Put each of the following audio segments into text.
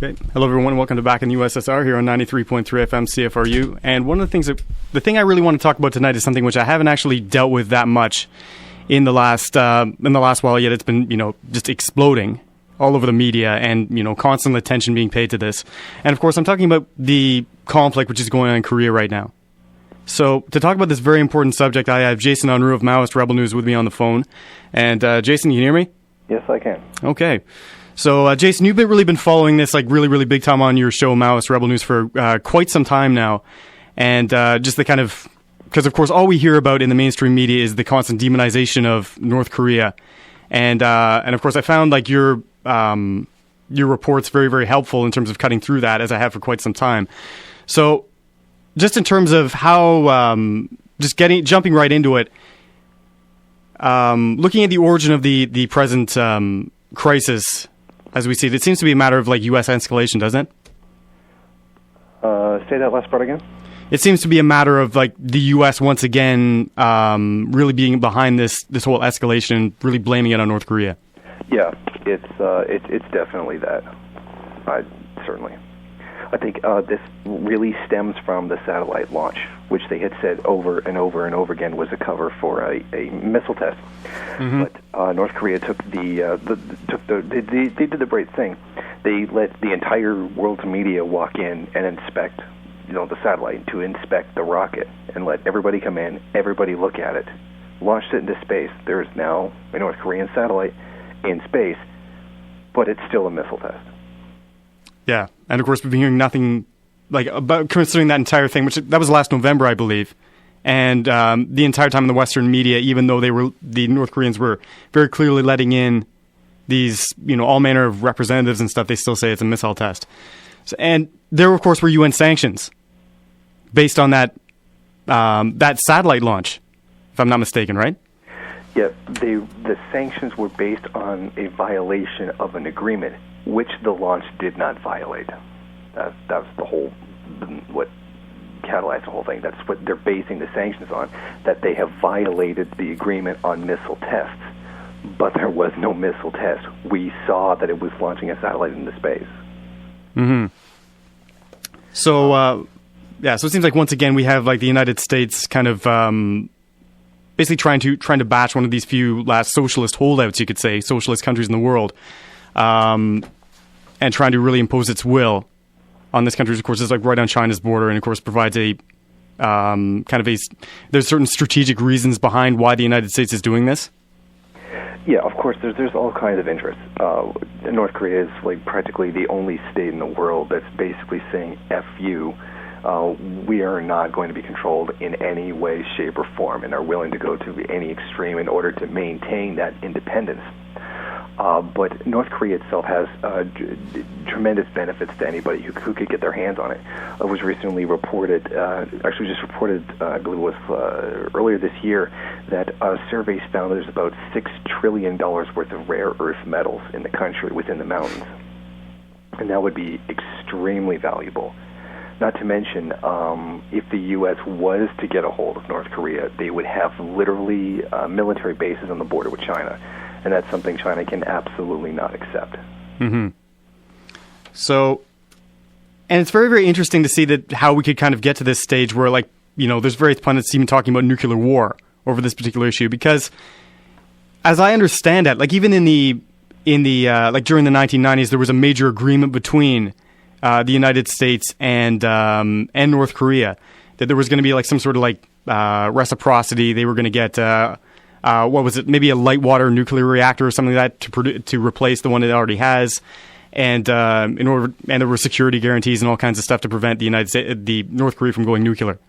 Okay. Hello, everyone. Welcome to Back in the USSR here on 93.3 FM CFRU. And one of the things the thing I really want to talk about tonight is something which I haven't actually dealt with that much in the last while yet. It's been, just exploding all over the media and, constant attention being paid to this. And of course, I'm talking about the conflict which is going on in Korea right now. So to talk about this very important subject, I have Jason Unruh of Maoist Rebel News with me on the phone. And Jason, you can hear me? Yes, I can. Okay. So, Jason, you've really been following this really, really big time on your show, Maoist Rebel News, for quite some time now. And just the kind of, because of course all we hear about in the mainstream media is the constant demonization of North Korea. And of course I found your reports very, very helpful in terms of cutting through that, as I have for quite some time. So just in terms of how, jumping right into it, looking at the origin of the present crisis, as we see it seems to be a matter of U.S. escalation, doesn't it? Say that last part again. It seems to be a matter of the U.S. once again really being behind this whole escalation, really blaming it on North Korea. Yeah, it's definitely that. Certainly. I think this really stems from the satellite launch, which they had said over and over and over again was a cover for a missile test. Mm-hmm. But North Korea they did the brave thing. They let the entire world's media walk in and inspect, the satellite, to inspect the rocket, and let everybody come in, everybody look at it, launched it into space. There is now a North Korean satellite in space, but it's still a missile test. Yeah, and of course we've been hearing nothing about considering that entire thing, that was last November, I believe. And the entire time in the Western media, even though the North Koreans were very clearly letting in these, all manner of representatives and stuff, they still say it's a missile test. So, and there, of course, were UN sanctions based on that satellite launch, if I'm not mistaken, right? Yeah, the sanctions were based on a violation of an agreement, which the launch did not violate. That's the whole, what catalyzed the whole thing. That's what they're basing the sanctions on, that they have violated the agreement on missile tests. But there was no missile test. We saw that it was launching a satellite into space. Mm-hmm. So, so it seems like once again we have the United States kind of basically trying to bash one of these few last socialist holdouts, you could say, socialist countries in the world, and trying to really impose its will on this country. Of course, it's right on China's border, and of course provides a there's certain strategic reasons behind why the United States is doing this. Yeah, of course, there's all kinds of interests. North Korea is practically the only state in the world that's basically saying F you. We are not going to be controlled in any way, shape, or form, and are willing to go to any extreme in order to maintain that independence. But North Korea itself has tremendous benefits to anybody who could get their hands on it. It was recently reported, I believe it was earlier this year, that surveys found there's about $6 trillion worth of rare earth metals in the country within the mountains. And that would be extremely valuable. Not to mention, if the U.S. was to get a hold of North Korea, they would have literally military bases on the border with China. And that's something China can absolutely not accept. Mm-hmm. So, and it's very, very interesting to see that how we could kind of get to this stage where, there's various pundits even talking about nuclear war over this particular issue. Because, as I understand it, even in the during the 1990s, there was a major agreement between the United States and North Korea that there was going to be some sort of reciprocity. They were going to get what was it? Maybe a light water nuclear reactor or something like that to replace the one it already has, and there were security guarantees and all kinds of stuff to prevent the North Korea from going nuclear.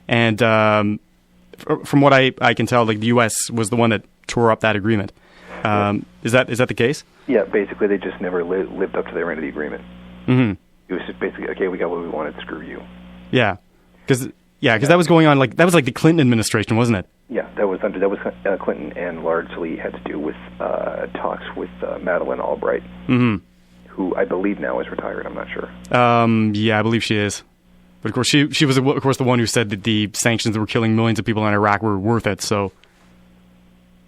And from what I can tell, the U.S. was the one that tore up that agreement. Is that the case? Yeah, basically they just never lived up to their end of the agreement. Mm-hmm. It was just basically, okay, we got what we wanted, screw you. Yeah, because that was going on that was the Clinton administration, wasn't it? Yeah, that was Clinton, and largely had to do with talks with Madeleine Albright, mm-hmm. who I believe now is retired. I'm not sure. Yeah, I believe she is. But of course, she was of course the one who said that the sanctions that were killing millions of people in Iraq were worth it. So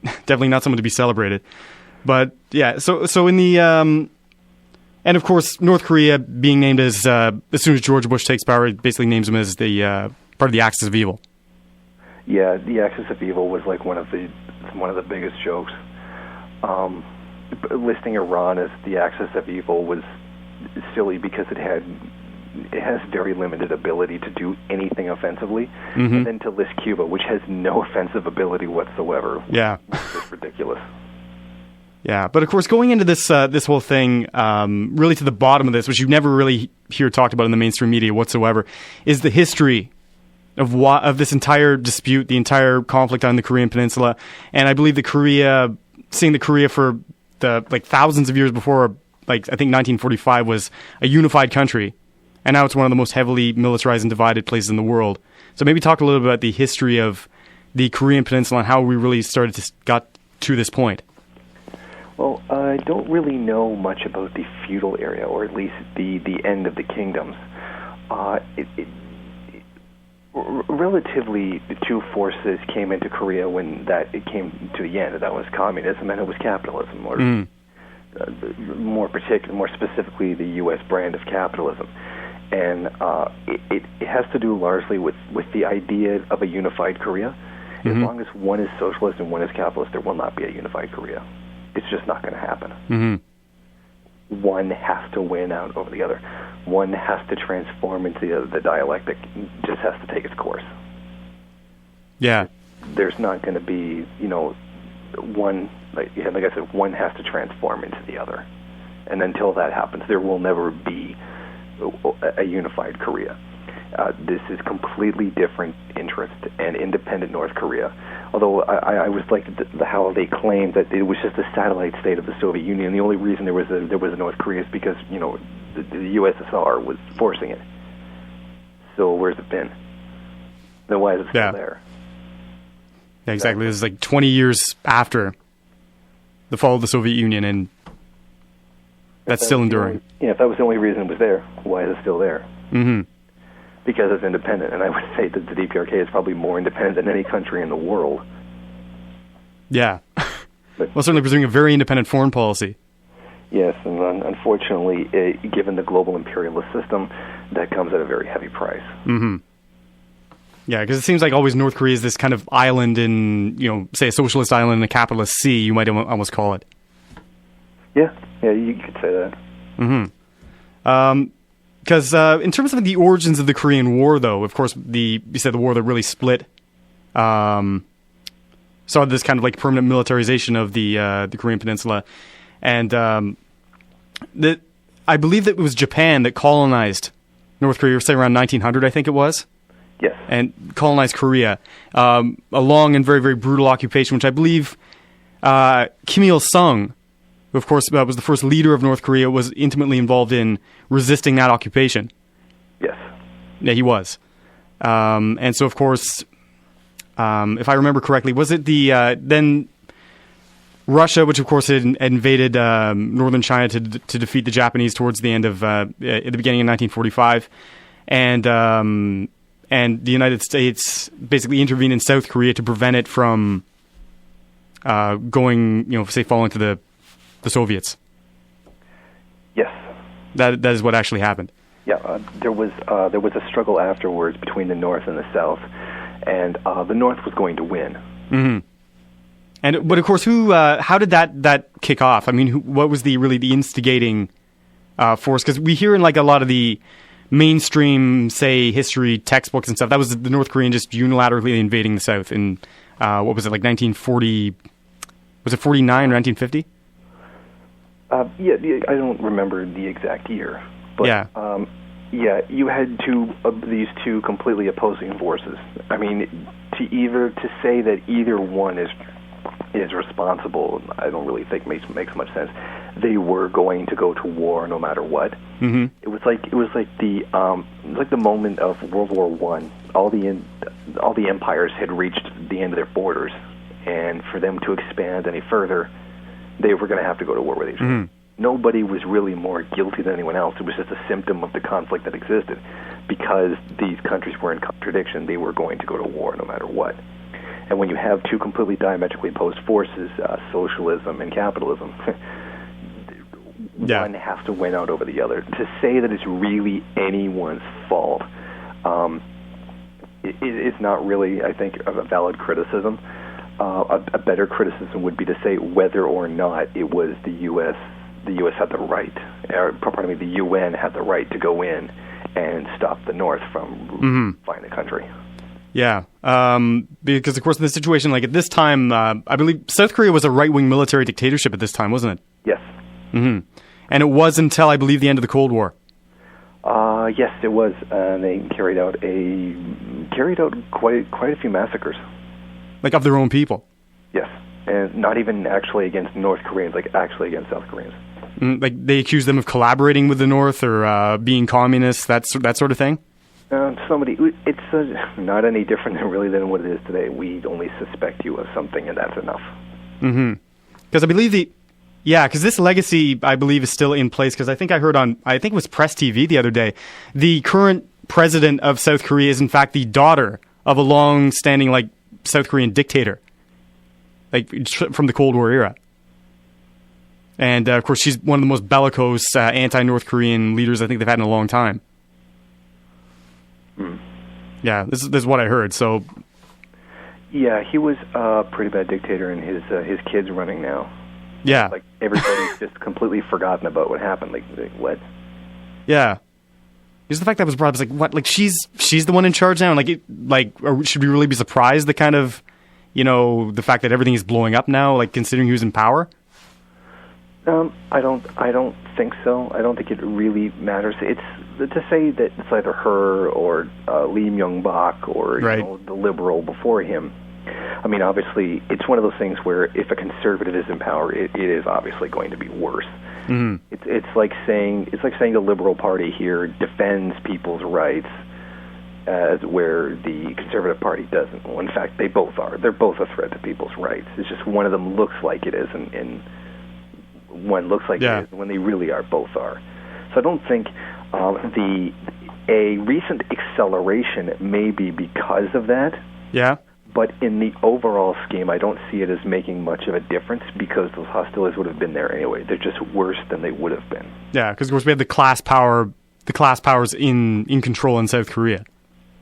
definitely not someone to be celebrated. But yeah, so in the And of course, North Korea being named as soon as George Bush takes power, it basically names him as the part of the Axis of Evil. Yeah, the Axis of Evil was like one of the biggest jokes. Listing Iran as the Axis of Evil was silly because it has very limited ability to do anything offensively, and then to list Cuba, which has no offensive ability whatsoever. Yeah, it's ridiculous. Yeah, but of course, going into this whole thing, really to the bottom of this, which you never really hear talked about in the mainstream media whatsoever, is the history of this entire dispute, the entire conflict on the Korean Peninsula. And I believe seeing the Korea for the thousands of years before, I think 1945 was a unified country, and now it's one of the most heavily militarized and divided places in the world. So maybe talk a little bit about the history of the Korean Peninsula and how we really got to this point. Well, I don't really know much about the feudal area, or at least the end of the kingdoms. Relatively, the two forces came into Korea when it came to the end. That was communism and it was capitalism, or more specifically, the U.S. brand of capitalism. And it has to do largely with the idea of a unified Korea. As long as one is socialist and one is capitalist, there will not be a unified Korea. It's just not going to happen. One has to win out over the other. One has to transform into the other. The dialectic just has to take its course. Yeah. There's not going to be, one, like I said, one has to transform into the other. And until that happens, there will never be a unified Korea. This is completely different interest and independent North Korea. Although I always liked how they claimed that it was just a satellite state of the Soviet Union. The only reason there was a North Korea is because the USSR was forcing it. So where's it been? Then why is it still there? Yeah, exactly. This is 20 years after the fall of the Soviet Union, and that's still enduring. If that was the only reason it was there, why is it still there? Because it's independent, and I would say that the DPRK is probably more independent than any country in the world. Yeah. Well, certainly pursuing a very independent foreign policy. Yes, and unfortunately, given the global imperialist system, that comes at a very heavy price. Yeah, because it seems like always North Korea is this kind of island in, say a socialist island in a capitalist sea, you might almost call it. Yeah, you could say that. Because in terms of the origins of the Korean War, though, of course, you said the war that really split, saw this kind of permanent militarization of the Korean Peninsula, and I believe that it was Japan that colonized North Korea, say around 1900, I think it was. Yes. And colonized Korea, a long and very, very brutal occupation, which I believe Kim Il-sung, who of course was the first leader of North Korea, was intimately involved in resisting that occupation. Yes. Yeah, he was. And so, of course, if I remember correctly, was it then Russia, which of course had invaded northern China to defeat the Japanese towards the end of at the beginning of 1945, and the United States basically intervened in South Korea to prevent it from going, falling to the Soviets. Yes. That is what actually happened. Yeah, there was a struggle afterwards between the North and the South, and the North was going to win. But of course, how did that kick off? I mean, what was the instigating force? Because we hear in a lot of the mainstream, say, history textbooks and stuff, that was the North Korean just unilaterally invading the South in what was it, 1940? Was it 49 or 1950? I don't remember the exact year, but you had these two completely opposing forces. I mean, to say that either one is responsible, I don't really think makes much sense. They were going to go to war no matter what. It was like the moment of World War I. All the empires had reached the end of their borders, and for them to expand any further, they were going to have to go to war with each other. Nobody was really more guilty than anyone else. It was just a symptom of the conflict that existed. Because these countries were in contradiction, they were going to go to war no matter what. And when you have two completely diametrically opposed forces, socialism and capitalism, Yeah. one has to win out over the other. To say that it's really anyone's fault is not really, I think, a valid criticism. A better criticism would be to say whether or not it was the U.S. The U.S. had the right, the UN had the right to go in and stop the North from finding the country. Yeah, because of course in this situation, like at this time, I believe South Korea was a right-wing military dictatorship at this time, wasn't it? Yes. Mm-hmm. And it was until, I believe, the end of the Cold War. Yes, it was. They carried out quite a few massacres. Like of their own people. Yes, and not even actually against North Koreans, like actually against South Koreans. Like they accused them of collaborating with the North or being communists, that sort of thing. It's not any different than what it is today. We only suspect you of something, and that's enough. Mm-hmm. Because I believe because this legacy, I believe, is still in place. Because I think I heard I think it was Press TV the other day, the current president of South Korea is in fact the daughter of a long-standing like South Korean dictator, like from the Cold War era. And of course, she's one of the most bellicose anti-North Korean leaders I think they've had in a long time. Yeah, this is what I heard. So, yeah, he was a pretty bad dictator, and his kid's running now. Yeah, like everybody's just completely forgotten about what happened. Like what? Yeah, just the fact that was brought up is like what? Like she's the one in charge now, and should we really be surprised? The kind of, the fact that everything is blowing up now, like considering who's in power. I don't think so. I don't think it really matters. It's to say that it's either her or Lee Myung-bak or the liberal before him. I mean, obviously, it's one of those things where if a conservative is in power, it is obviously going to be worse. Mm-hmm. It's like saying the Liberal Party here defends people's rights, where the Conservative Party doesn't. Well, in fact, they both are. They're both a threat to people's rights. It's just one of them looks like it is, and one looks like it is when they really are. Both are. So I don't think a recent acceleration may be because of that. Yeah. But in the overall scheme, I don't see it as making much of a difference because those hostilities would have been there anyway. They're just worse than they would have been. Yeah, because of course we have the class powers in control in South Korea.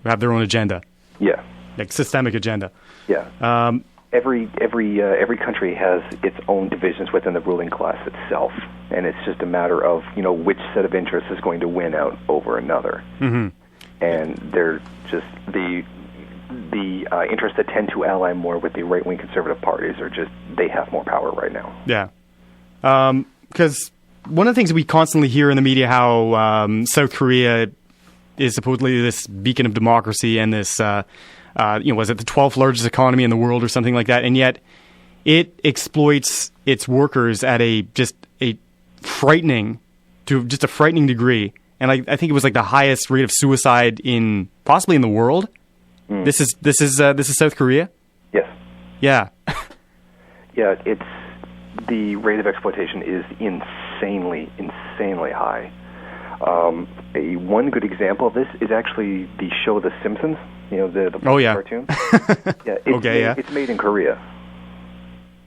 They have their own agenda. Yeah. Like systemic agenda. Yeah. Every country has its own divisions within the ruling class itself, and it's just a matter of which set of interests is going to win out over another. Mm-hmm. And they're just the interests that tend to ally more with the right-wing conservative parties are just they have more power right now. Yeah, because one of the things we constantly hear in the media how South Korea is supposedly this beacon of democracy and this. Was it the 12th largest economy in the world or something like that? And yet it exploits its workers at a frightening degree. And I think it was like the highest rate of suicide possibly in the world. Mm. This is South Korea? Yes. Yeah. Yeah, it's the rate of exploitation is insanely high. One good example of this is actually the show The Simpsons. The cartoon. Yeah, it's made in Korea.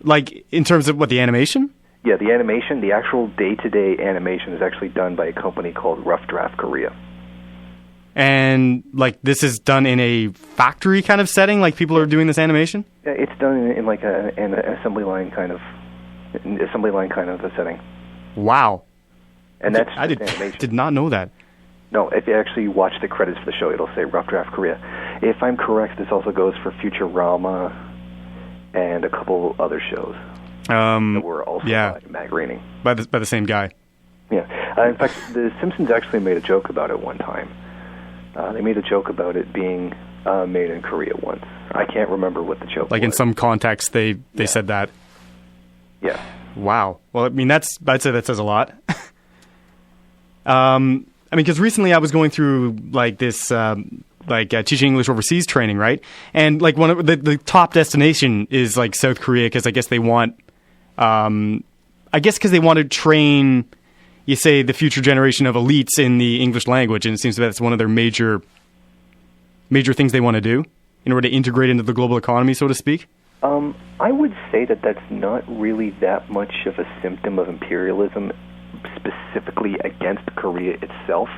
Like in terms of what, the animation? Yeah, the animation, the actual day-to-day animation is actually done by a company called Rough Draft Korea. And like this is done in a factory kind of setting, like people are doing this animation? Yeah, it's done in like an assembly line kind of a setting. Wow. And that's I did not know that. No, if you actually watch the credits for the show, it'll say Rough Draft Korea. If I'm correct, this also goes for Futurama and a couple other shows that were also by Matt Groening. By the same guy. Yeah. In fact, The Simpsons actually made a joke about it one time. They made a joke about it being made in Korea once. I can't remember what the joke was. Like in some context, they said that. Yeah. Wow. Well, I mean, I'd say that says a lot. Because recently I was going through like this, teaching English overseas training, right? And like one of the top destination is like South Korea because I guess they want, because they want to train, you say, the future generation of elites in the English language, and it seems that's one of their major things they want to do in order to integrate into the global economy, so to speak. I would say that that's not really that much of a symptom of imperialism, specifically against Korea itself,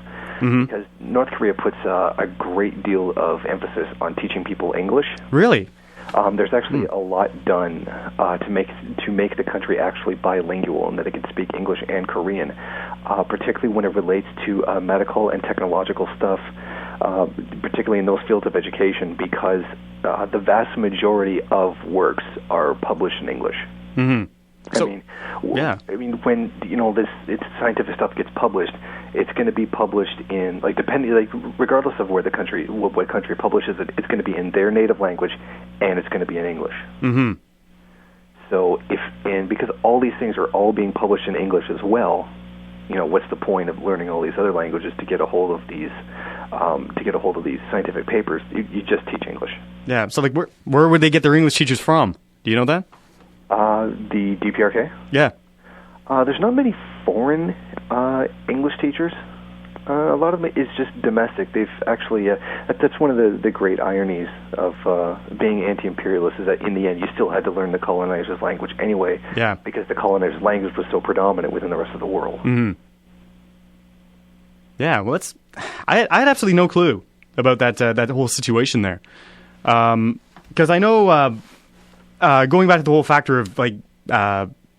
because North Korea puts a great deal of emphasis on teaching people English. Really? There's actually a lot done to make the country actually bilingual, and that it can speak English and Korean, particularly when it relates to medical and technological stuff, particularly in those fields of education, because the vast majority of works are published in English. So, I mean, when this scientific stuff gets published, it's going to be published in regardless of where the country, what country publishes it, it's going to be in their native language, and it's going to be in English. So because all these things are all being published in English as well, what's the point of learning all these other languages to get a hold of these scientific papers? You just teach English. Yeah. So where would they get their English teachers from? Do you know that? The DPRK? Yeah. There's not many foreign English teachers. A lot of it is just domestic. They've actually, that's one of the great ironies of being anti-imperialist, is that in the end you still had to learn the colonizer's language anyway, because the colonizer's language was so predominant within the rest of the world. Yeah, well, I had absolutely no clue about that whole situation there. Because I know, going back to the whole factor of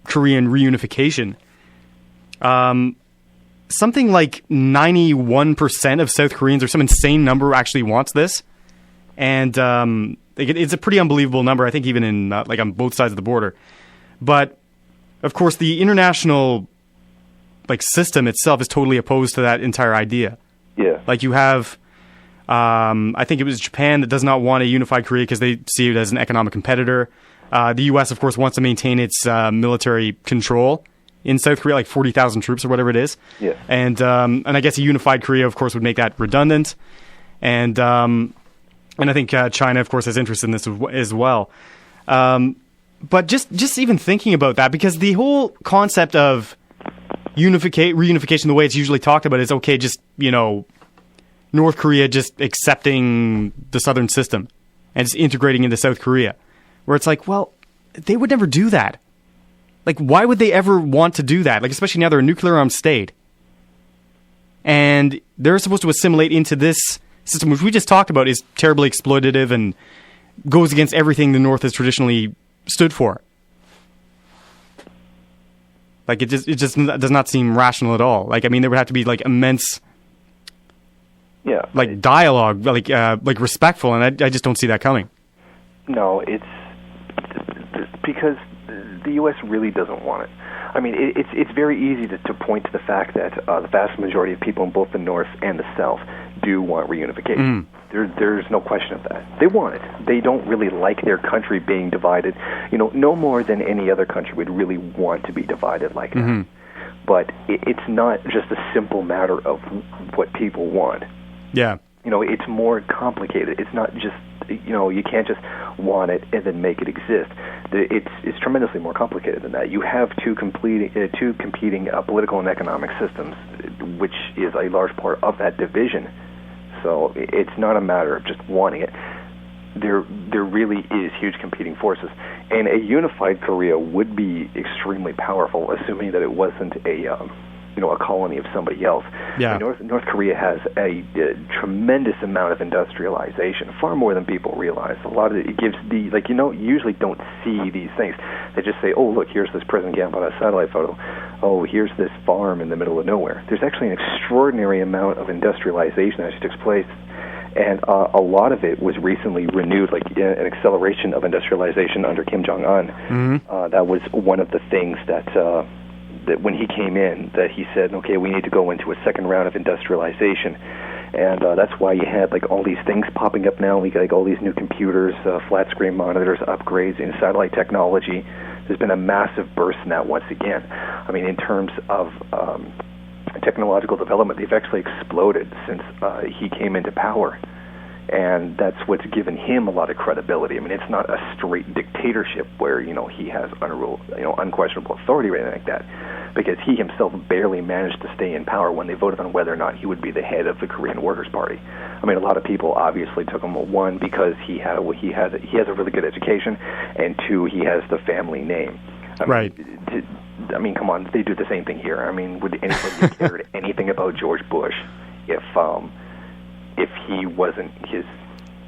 Korean reunification, something like 91% of South Koreans, or some insane number, actually wants this, and it's a pretty unbelievable number. I think even in on both sides of the border. But of course, the international system itself is totally opposed to that entire idea. Yeah, you have, I think it was Japan that does not want a unified Korea because they see it as an economic competitor. The U.S., of course, wants to maintain its military control in South Korea, 40,000 troops or whatever it is. Yeah. And I guess a unified Korea, of course, would make that redundant. And I think China, of course, has interest in this as well. But just even thinking about that, because the whole concept of reunification, the way it's usually talked about, is okay, just, North Korea just accepting the Southern system and just integrating into South Korea. Where it's well, they would never do that. Why would they ever want to do that? Especially now they're a nuclear-armed state. And they're supposed to assimilate into this system, which we just talked about is terribly exploitative and goes against everything the North has traditionally stood for. It just does not seem rational at all. There would have to be immense, dialogue, respectful, and I just don't see that coming. No, it's because the U.S. really doesn't want it. I mean, it's very easy to point to the fact that the vast majority of people in both the North and the South do want reunification. There's no question of that. They want it. They don't really like their country being divided, no more than any other country would really want to be divided like that. But it's not just a simple matter of what people want. Yeah. It's more complicated. It's not just, you can't just want it and then make it exist. It's tremendously more complicated than that. You have two competing political and economic systems, which is a large part of that division. So it's not a matter of just wanting it. There really is huge competing forces, and a unified Korea would be extremely powerful, assuming that it wasn't a colony of somebody else. Yeah. North Korea has a tremendous amount of industrialization, far more than people realize. A lot of it gives you usually don't see these things. They just say, oh, look, here's this prison camp on a satellite photo. Oh, here's this farm in the middle of nowhere. There's actually an extraordinary amount of industrialization that takes place, and a lot of it was recently renewed, an acceleration of industrialization under Kim Jong-un. That was one of the things that when he came in, that he said, okay, we need to go into a second round of industrialization. And that's why you had all these things popping up now. We got all these new computers, flat screen monitors, upgrades in satellite technology. There's been a massive burst in that once again. I mean, in terms of technological development, they've actually exploded since he came into power. And that's what's given him a lot of credibility. I mean, it's not a straight dictatorship where, he has unquestionable authority or anything like that, because he himself barely managed to stay in power when they voted on whether or not he would be the head of the Korean Workers' Party. I mean, a lot of people obviously took him, one, because he has a really good education, and two, he has the family name. I mean, right. I mean, come on, they do the same thing here. I mean, would anybody have cared anything about George Bush if he wasn't his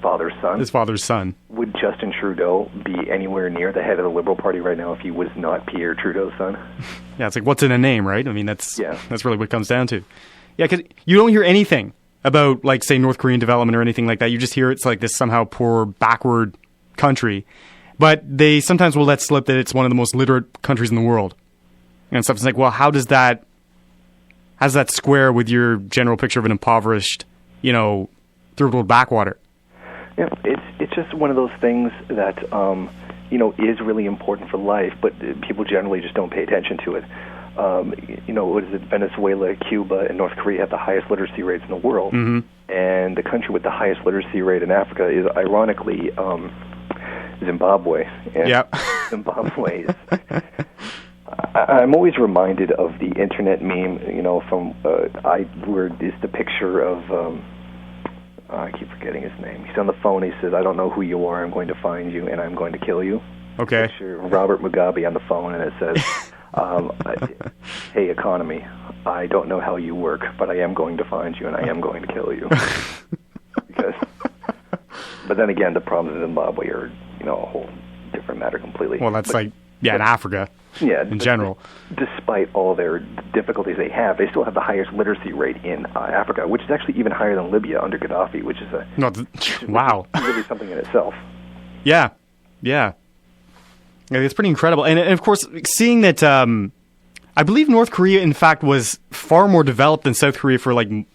father's son? His father's son. Would Justin Trudeau be anywhere near the head of the Liberal Party right now if he was not Pierre Trudeau's son? Yeah, it's like, what's in a name, right? I mean, that's really what it comes down to. Yeah, because you don't hear anything about, like, say, North Korean development or anything like that. You just hear it's like this somehow poor, backward country. But they sometimes will let slip that it's one of the most literate countries in the world. And stuff. It's like, well, how does that square with your general picture of an impoverished, third world backwater? Yeah, it's just one of those things that is really important for life, but people generally just don't pay attention to it. What is it? Venezuela, Cuba, and North Korea have the highest literacy rates in the world, and the country with the highest literacy rate in Africa is, ironically, Zimbabwe. And Zimbabwe is. I'm always reminded of the internet meme, from where is the picture of. I keep forgetting his name. He's on the phone. He says, "I don't know who you are. I'm going to find you, and I'm going to kill you." Okay. Picture Robert Mugabe on the phone, and it says, "Hey, economy, I don't know how you work, but I am going to find you, and I am going to kill you." But then again, the problems in Zimbabwe are, a whole different matter completely. Well, that's in Africa. Yeah, in general. Despite all their difficulties they still have the highest literacy rate in Africa, which is actually even higher than Libya under Gaddafi, which is wow, really something in itself. Yeah. It's pretty incredible. And of course, seeing that, I believe North Korea, in fact, was far more developed than South Korea for, like, at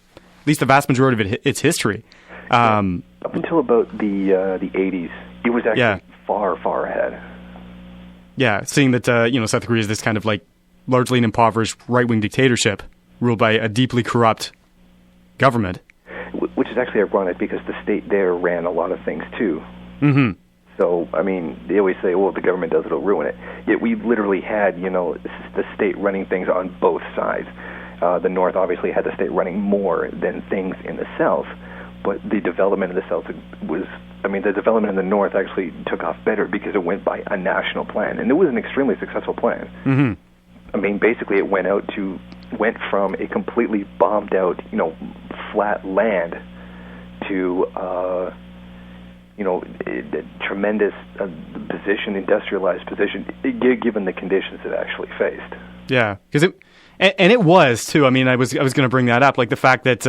least the vast majority of its history. Up until about the 80s, it was actually far, far ahead. Yeah, seeing that, South Korea is this kind of, like, largely an impoverished right-wing dictatorship ruled by a deeply corrupt government. Which is actually ironic because the state there ran a lot of things, too. Mm-hmm. So, I mean, they always say, well, if the government does it, it'll ruin it. Yet we literally had, the state running things on both sides. The North obviously had the state running more than things in the South, but the development in the South the development in the North actually took off better because it went by a national plan, and it was an extremely successful plan. Mm-hmm. I mean, basically, it went from a completely bombed out, flat land to, a tremendous industrialized position, given the conditions it actually faced. Yeah, because it was too. I mean, I was going to bring that up, like the fact that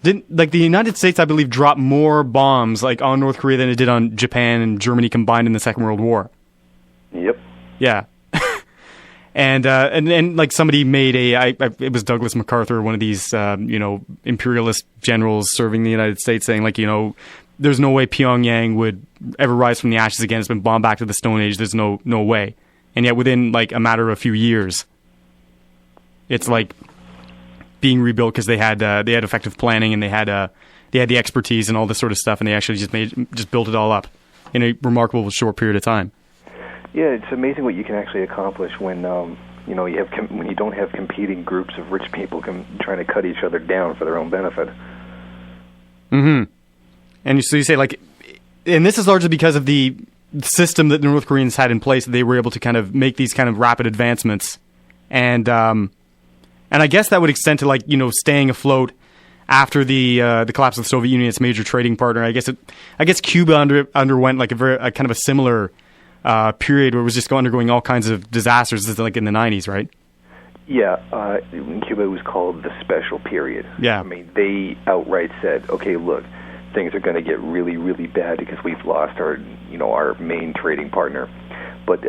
the United States, I believe, dropped more bombs on North Korea than it did on Japan and Germany combined in the Second World War. Yep. Yeah. And like somebody made it was Douglas MacArthur, one of these imperialist generals serving the United States, saying there's no way Pyongyang would ever rise from the ashes again. It's been bombed back to the Stone Age. There's no way. And yet within a matter of a few years, it's being rebuilt because they had effective planning and they had the expertise and all this sort of stuff, and they actually just built it all up in a remarkable short period of time. Yeah, it's amazing what you can actually accomplish when when you don't have competing groups of rich people trying to cut each other down for their own benefit. Mm-hmm. And so you say and this is largely because of the system that the North Koreans had in place, that they were able to kind of make these kind of rapid advancements, and I guess that would extend to staying afloat after the collapse of the Soviet Union, its major trading partner. I guess Cuba underwent a kind of a similar period where it was just undergoing all kinds of disasters, in the 90s, right? Yeah, in Cuba it was called the special period. Yeah. I mean, they outright said, okay, look, things are going to get really, really bad because we've lost our main trading partner. But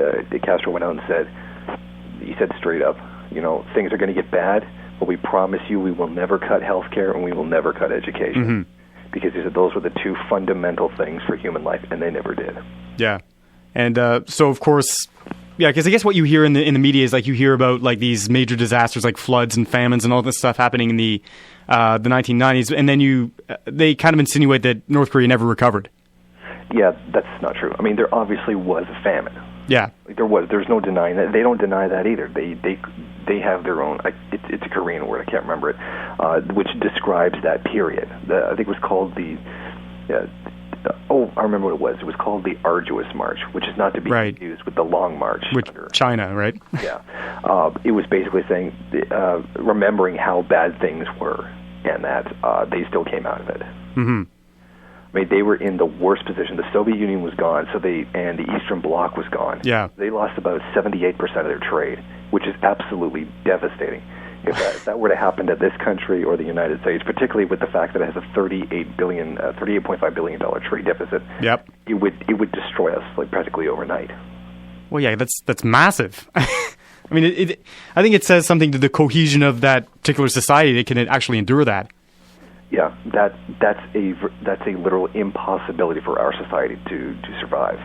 Castro went out and he said straight up, things are going to get bad, but we promise you we will never cut health care and we will never cut education. Mm-hmm. Because he said those were the two fundamental things for human life, and they never did. Yeah. And so, of course, because I guess what you hear in the media is you hear about these major disasters like floods and famines and all this stuff happening in the 1990s, and then they kind of insinuate that North Korea never recovered. Yeah, that's not true. I mean, there obviously was a famine. Yeah, there was. There's no denying that. They don't deny that either. They have their own. It's a Korean word. I can't remember it, which describes that period. I think it was called the I remember what it was. It was called the Arduous March, which is not to be confused with the Long March. Which China, right? Yeah. It was basically saying, remembering how bad things were, and that they still came out of it. Mm-hmm. I mean, they were in the worst position. The Soviet Union was gone, and the Eastern Bloc was gone. Yeah. They lost about 78% of their trade, which is absolutely devastating. If that were to happen to this country or the United States, particularly with the fact that it has a $38.5 billion trade deficit, yep, it would destroy us like practically overnight. Well, yeah, that's massive. I mean, I think it says something to the cohesion of that particular society that can actually endure that. Yeah, that's a literal impossibility for our society to survive.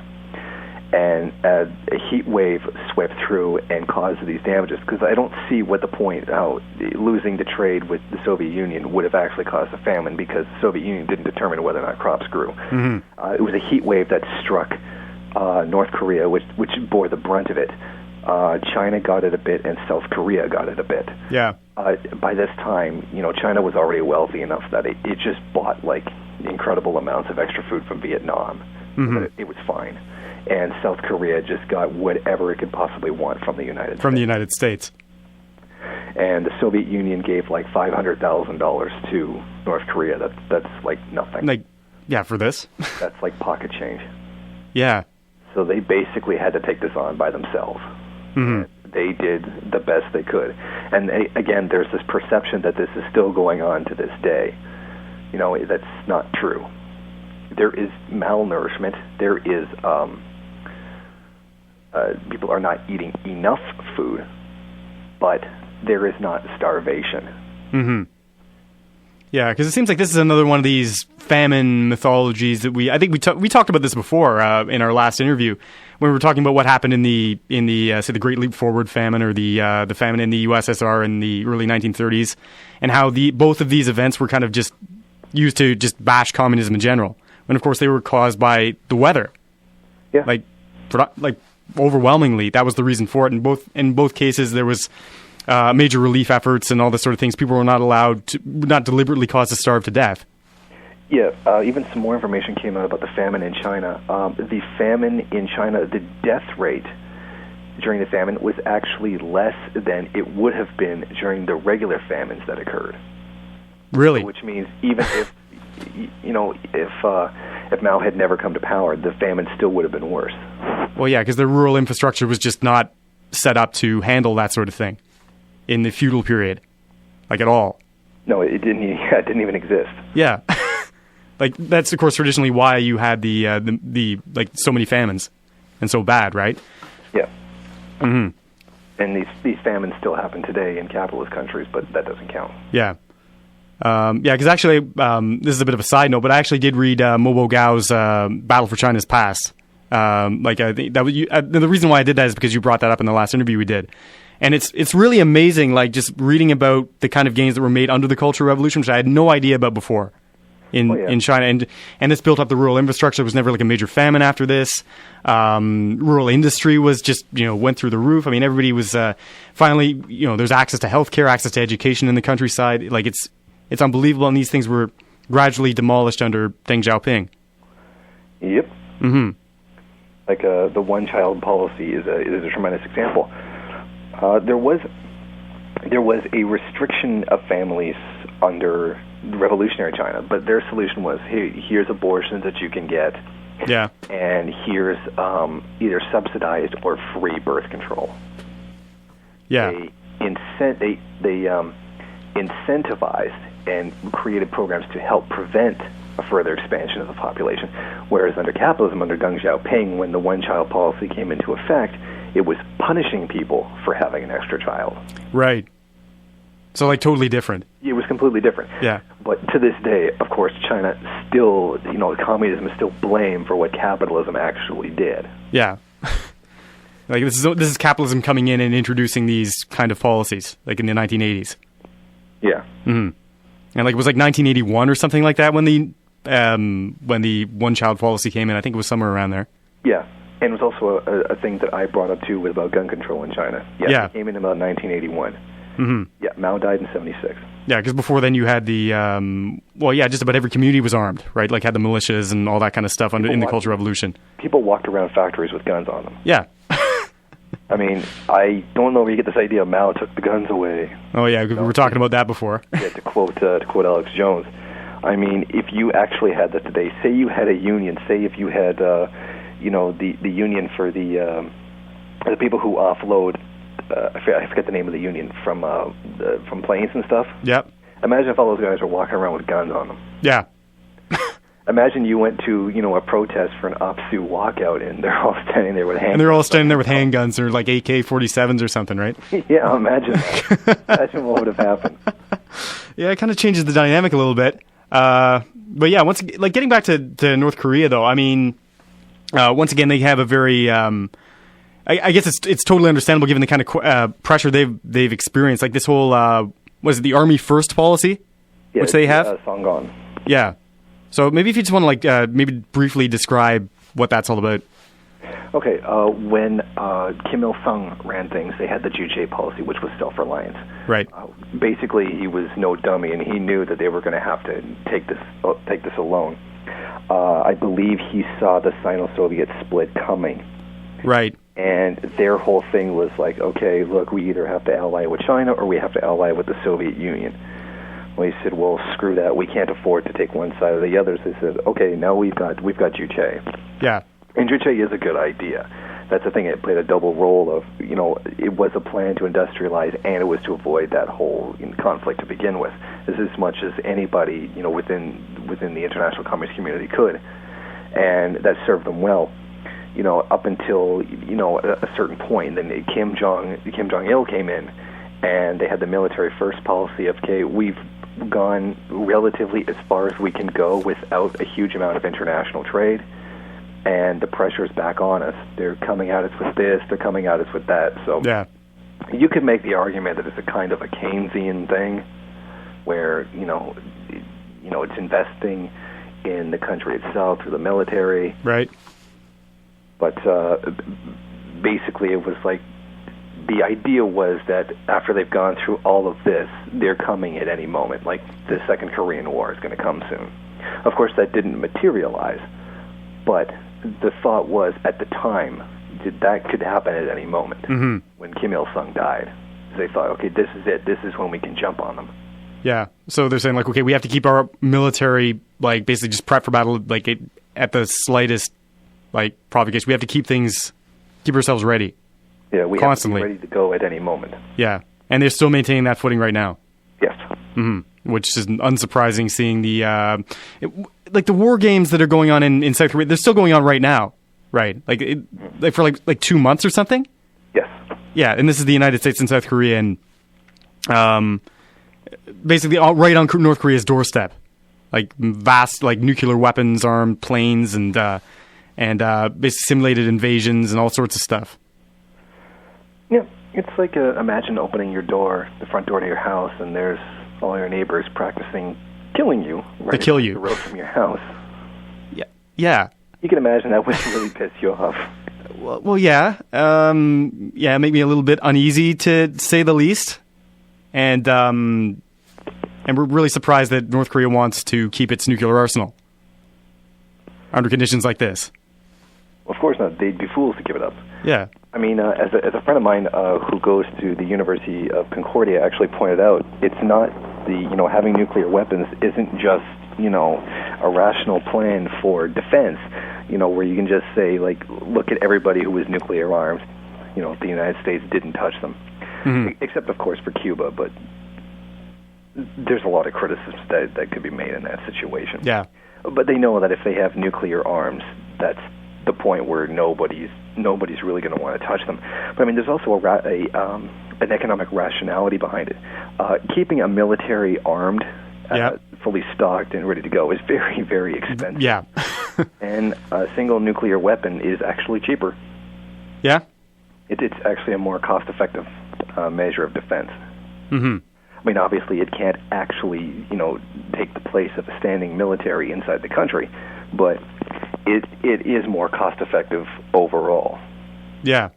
And a heat wave swept through and caused these damages, because I don't see what the point, how losing the trade with the Soviet Union would have actually caused a famine, because the Soviet Union didn't determine whether or not crops grew. Mm-hmm. It was a heat wave that struck North Korea, which bore the brunt of it. China got it a bit, and South Korea got it a bit. Yeah. By this time, China was already wealthy enough that it just bought like incredible amounts of extra food from Vietnam. Mm-hmm. So it was fine. And South Korea just got whatever it could possibly want from the United States. From the United States. And the Soviet Union gave like $500,000 to North Korea. That's like nothing. Like, yeah, for this? That's like pocket change. Yeah. So they basically had to take this on by themselves. Mm-hmm. They did the best they could. And again, there's this perception that this is still going on to this day. That's not true. There is malnourishment. There is people are not eating enough food, but there is not starvation. Mm-hmm. Yeah, because it seems like this is another one of these famine mythologies that I think we talked about this before in our last interview when we were talking about what happened in the say the Great Leap Forward famine, or the famine in the USSR in the early 1930s, and how both of these events were kind of just used to just bash communism in general. When of course they were caused by the weather. Yeah. Like overwhelmingly, that was the reason for it. In both cases, there was major relief efforts and all this sort of things. People were not deliberately caused to starve to death. Yeah, even some more information came out about the famine in China. The famine in China, the death rate during the famine was actually less than it would have been during the regular famines that occurred. Really? Which means even if if Mao had never come to power, the famine still would have been worse. Well, yeah, because the rural infrastructure was just not set up to handle that sort of thing in the feudal period, like at all. No, it didn't. Yeah, it didn't even exist. Yeah, like that's of course traditionally why you had the like so many famines and so bad, right? Yeah. Mm-hmm. And these famines still happen today in capitalist countries, but that doesn't count. Yeah. Because actually, this is a bit of a side note, but I actually did read Mo Gao's Battle for China's Past. I think that was the reason why I did that is because you brought that up in the last interview we did, and it's really amazing. Like just reading about the kind of gains that were made under the Cultural Revolution, which I had no idea about before in China, and this built up the rural infrastructure. There was never like a major famine after this. Rural industry was just went through the roof. I mean, everybody was finally there's access to healthcare, access to education in the countryside. Like it's unbelievable, and these things were gradually demolished under Deng Xiaoping. Yep. Mm-hmm. Like the one-child policy is a tremendous example. There was a restriction of families under revolutionary China, but their solution was, hey, here's abortions that you can get, yeah, and here's either subsidized or free birth control. Yeah, they incentivized and created programs to help prevent a further expansion of the population. Whereas under capitalism, under Deng Xiaoping, when the one-child policy came into effect, it was punishing people for having an extra child. Right. So, like, totally different. It was completely different. Yeah. But to this day, of course, China still, communism is still blamed for what capitalism actually did. Yeah. Like, this is capitalism coming in and introducing these kind of policies, like in the 1980s. Yeah. Mm-hmm. And like it was like 1981 or something like that when the one-child policy came in. I think it was somewhere around there. Yeah, and it was also a thing that I brought up too about gun control in China. Yeah, it came in about 1981. Mm-hmm. Yeah, Mao died in 1976. Yeah, because before then you had the, just about every community was armed, right? Like had the militias and all that kind of stuff in the Cultural Revolution. People walked around factories with guns on them. Yeah. I mean, I don't know where you get this idea Mao took the guns away. Oh, yeah, we were talking about that before. Yeah, to quote Alex Jones. I mean, if you actually had that today, say you had a union, say if you had, the union for the people who offload, I forget the name of the union, from planes and stuff. Yep. Imagine if all those guys were walking around with guns on them. Yeah. Imagine you went to, a protest for an OPSU walkout, and they're all standing there with handguns. And they're all standing there with handguns or like AK-47s or something, right? Yeah, imagine that. Imagine what would have happened. Yeah, it kind of changes the dynamic a little bit. But yeah, getting back to North Korea, though, I mean, once again, they have a very, I guess it's totally understandable given the kind of pressure they've experienced. Like this whole, was it the Army First policy, which they have? Songon. Yeah. So maybe if you just want to maybe briefly describe what that's all about. Okay, when Kim Il-sung ran things, they had the Juche policy, which was self-reliance. Right. Basically, he was no dummy, and he knew that they were going to have to take this alone. I believe he saw the Sino-Soviet split coming. Right. And their whole thing was like, okay, look, we either have to ally with China or we have to ally with the Soviet Union. Well, he said, well, screw that. We can't afford to take one side or the other. So they said, okay, now we've got Juche. Yeah. And Juche is a good idea. That's the thing. It played a double role of, it was a plan to industrialize, and it was to avoid that whole conflict to begin with, as much as anybody, within the international commerce community could. And that served them well, up until, a certain point. Then Kim Jong-il came in, and they had the military first policy of, okay, we've gone relatively as far as we can go without a huge amount of international trade, and the pressure's back on us. They're coming at us with this, they're coming at us with that. So yeah, you could make the argument that it's a kind of a Keynesian thing, where it's investing in the country itself through the military. Right. But basically, it was like, the idea was that after they've gone through all of this, they're coming at any moment. Like the Second Korean War is going to come soon. Of course, that didn't materialize, but the thought was at the time that could happen at any moment. Mm-hmm. When Kim Il-sung died, they thought, okay, this is it. This is when we can jump on them. Yeah. So they're saying, like, okay, we have to keep our military, like, basically just prep for battle, like, at the slightest, like, provocation. We have to keep ourselves ready. Yeah, we constantly have to be ready to go at any moment. Yeah. And they're still maintaining that footing right now. Yes. Mm-hmm. Which is unsurprising, seeing the the war games that are going on in South Korea. They're still going on right now, right? For 2 months or something. Yes. Yeah, and this is the United States and South Korea, and basically all right on North Korea's doorstep, like vast nuclear weapons armed planes and basically simulated invasions and all sorts of stuff. Yeah, it's like imagine opening the front door to your house, and there's all your neighbors practicing killing you. Right, to kill you. The road from your house. Yeah. Yeah. You can imagine that would really piss you off. Well, yeah. It made me a little bit uneasy, to say the least. And we're really surprised that North Korea wants to keep its nuclear arsenal under conditions like this. Of course not. They'd be fools to give it up. Yeah. I mean, as a friend of mine who goes to the University of Concordia actually pointed out, it's not having nuclear weapons isn't just, a rational plan for defense, where you can just say, look at everybody who was nuclear armed. The United States didn't touch them. Mm-hmm. Except, of course, for Cuba, but there's a lot of criticisms that could be made in that situation. Yeah. But they know that if they have nuclear arms, that's the point where nobody's really going to want to touch them. But I mean, there's also an economic rationality behind it. Keeping a military armed, fully stocked and ready to go is very, very expensive. Yeah. And a single nuclear weapon is actually cheaper. Yeah. It's actually a more cost-effective measure of defense. Mm-hmm. I mean, obviously, it can't actually, take the place of a standing military inside the country, but it is more cost-effective overall. Yeah.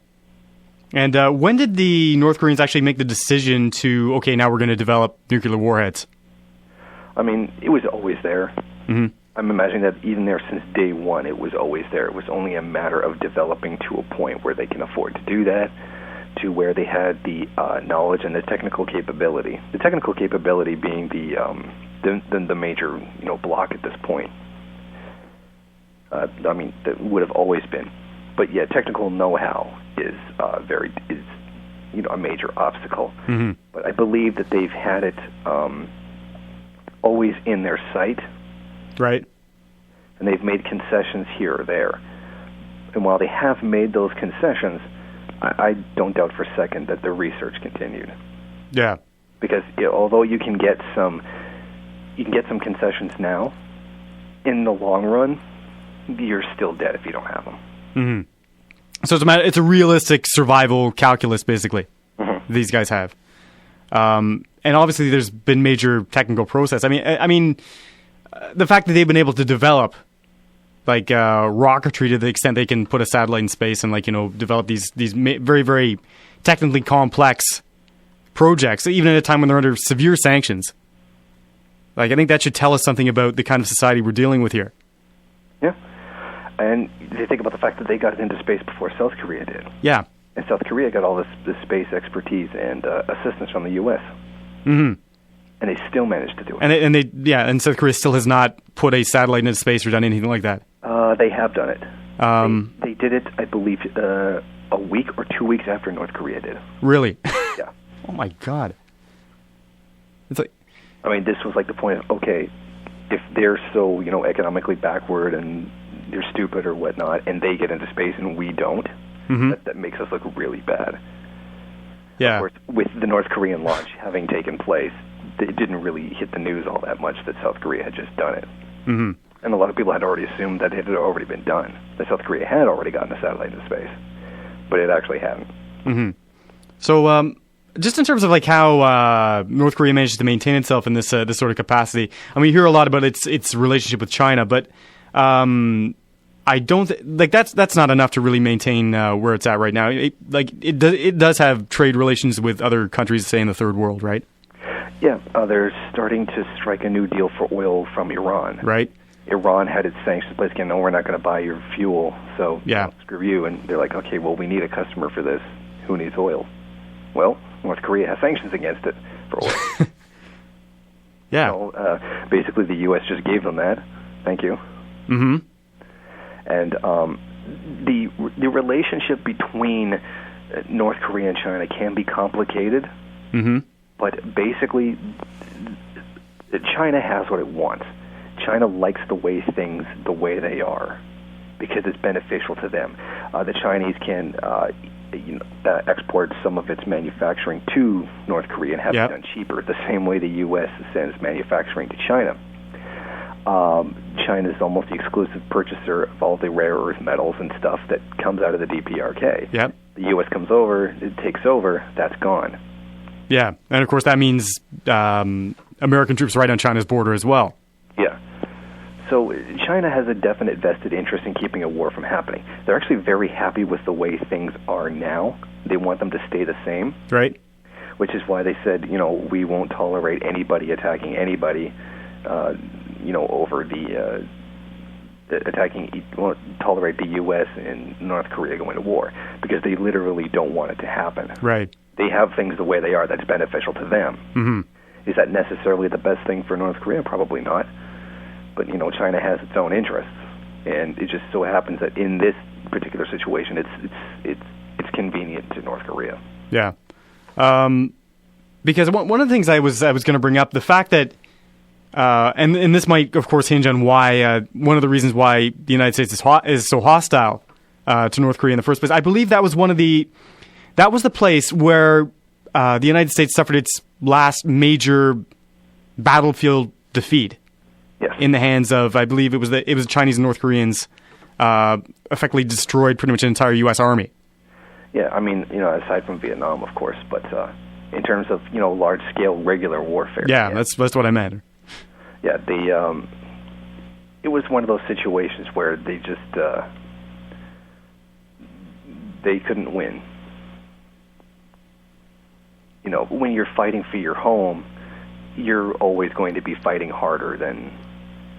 And when did the North Koreans actually make the decision to, okay, now we're going to develop nuclear warheads? I mean, it was always there. Mm-hmm. I'm imagining that even there since day one, it was always there. It was only a matter of developing to a point where they can afford to do that, to where they had the knowledge and the technical capability. The technical capability being the major block at this point. I mean, that would have always been, but yeah, technical know-how is a major obstacle. Mm-hmm. But I believe that they've had it always in their sight. Right. And they've made concessions here or there. And while they have made those concessions, I don't doubt for a second that the research continued. Yeah. Because although you can get some concessions now, in the long run, you're still dead if you don't have them. Mm-hmm. So it's a realistic survival calculus, basically. Mm-hmm. These guys have. And obviously, there's been major technical process. I mean, the fact that they've been able to develop rocketry to the extent they can put a satellite in space and develop these very, very technically complex projects, even at a time when they're under severe sanctions. I think that should tell us something about the kind of society we're dealing with here. Yeah. And you think about the fact that they got into space before South Korea did. Yeah. And South Korea got all this space expertise and assistance from the U.S. Mm-hmm. And they still managed to do it. And South Korea still has not put a satellite into space or done anything like that. They have done it. They did it, I believe, a week or 2 weeks after North Korea did. Really? Yeah. Oh my God. It's like. I mean, this was like the point of, okay, if they're so economically backward and they're stupid or whatnot, and they get into space and we don't, mm-hmm. that makes us look really bad. Yeah. Of course, with the North Korean launch having taken place, it didn't really hit the news all that much that South Korea had just done it. Mm-hmm. And a lot of people had already assumed that it had already been done, that South Korea had already gotten a satellite into space, but it actually hadn't. Mm-hmm. So, just in terms of how North Korea manages to maintain itself in this sort of capacity, I mean, you hear a lot about its relationship with China, but I don't that's not enough to really maintain where it's at right now. It does have trade relations with other countries, say in the third world, right? Yeah, they're starting to strike a new deal for oil from Iran. Right. Iran had its sanctions placed again. No, we're not going to buy your fuel, so yeah. Screw you. And they're like, okay, well, we need a customer for this. Who needs oil? Well, North Korea has sanctions against it for oil. Yeah. So, basically, the U.S. just gave them that. Thank you. Mm-hmm. And the relationship between North Korea and China can be complicated. Mm-hmm. But basically, China has what it wants. China likes the way they are because it's beneficial to them. The Chinese can export some of its manufacturing to North Korea and have it done cheaper, the same way the U.S. sends manufacturing to China. China is almost the exclusive purchaser of all the rare earth metals and stuff that comes out of the DPRK. Yep. The U.S. comes over, it takes over, that's gone. Yeah, and of course that means American troops right on China's border as well. Yeah. So China has a definite vested interest in keeping a war from happening. They're actually very happy with the way things are now. They want them to stay the same. Right. Which is why they said, we won't tolerate anybody attacking anybody, over won't tolerate the U.S. and North Korea going to war, because they literally don't want it to happen. Right. They have things the way they are that's beneficial to them. Mm-hmm. Is that necessarily the best thing for North Korea? Probably not. But, China has its own interests, and it just so happens that in this particular situation, it's convenient to North Korea. Yeah. Because one of the things I was going to bring up, the fact that, and this might, of course, hinge on why, one of the reasons why the United States is so hostile to North Korea in the first place. I believe that was that was the place where the United States suffered its last major battlefield defeat. Yes. In the hands of, I believe it was the Chinese and North Koreans, effectively destroyed pretty much an entire U.S. Army. Yeah, I mean, aside from Vietnam, of course, but in terms of large-scale regular warfare. Yeah, that's what I meant. Yeah, it was one of those situations where they just they couldn't win. when you're fighting for your home, you're always going to be fighting harder than